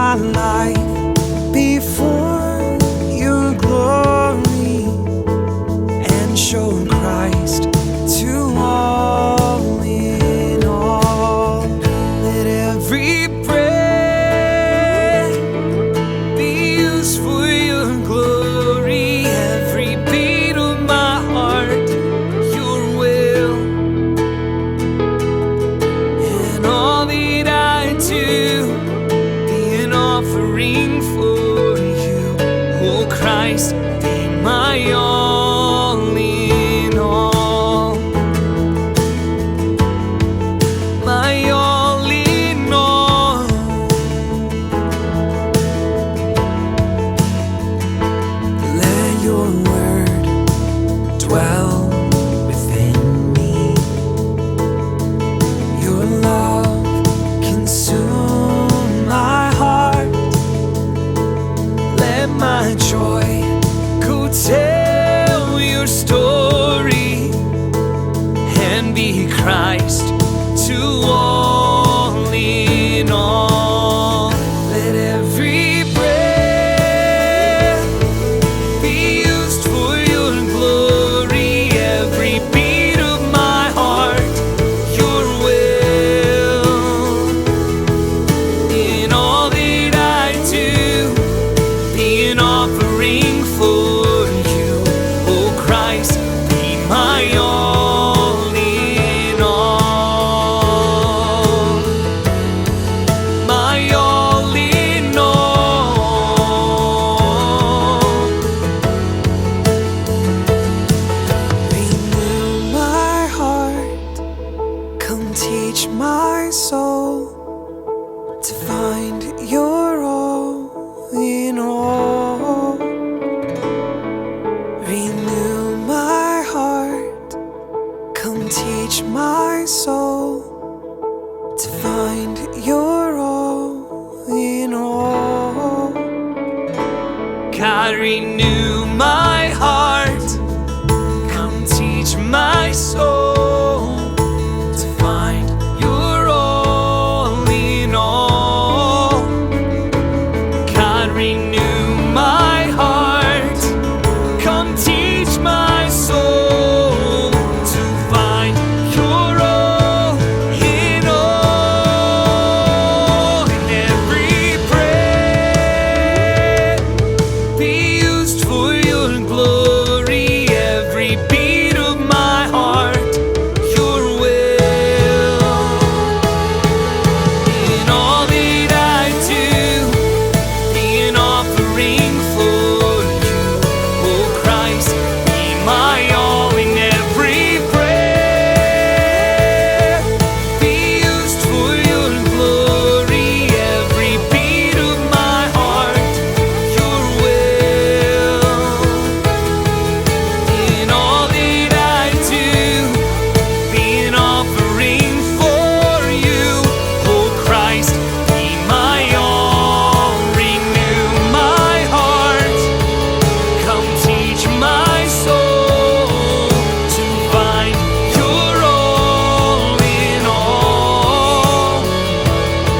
my life before your glory and show Christ to all in all. Let every breath be used for your glory, every beat of my heart your will, and all that I do be an offering for you. Oh Christ, be my all in all, my all in all. Let your word dwell within me, your love consume my heart. Let my joy go tell your story and be Christ to all in all. Let every breath be used for your glory, every beat of my heart your will, in all that I do be an offering for you. Oh Christ, be my all in all, my all in all. Renew my heart, come teach my soul to find your all in all. Renew my heart, come teach my soul to find your all in all. God, renew my heart, come teach my soul to find your all in all. God, renew my heart, come teach my soul to find your all in all. And every breath be used for your glory, every beat of my heart your will, in all that I do be an offering for you. Oh Christ, be my all, in every breath be used for your glory, every beat of my heart your will, in all that I do be an offering for you. Oh Christ, be my all. Renew my heart, come teach my soul to find your all in all.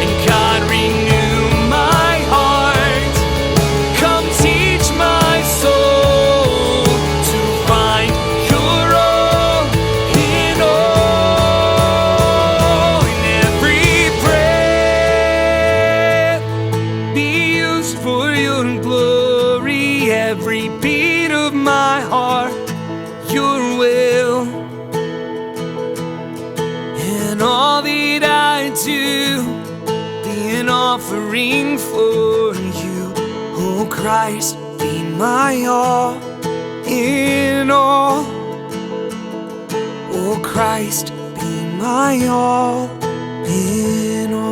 And God, renew my heart, come teach my soul to find your all in all. In every breath be used for your glory, every beat of my heart your will, and all that I do be an offering for you. Oh Christ, be my all in all. Oh Christ, be my all in all.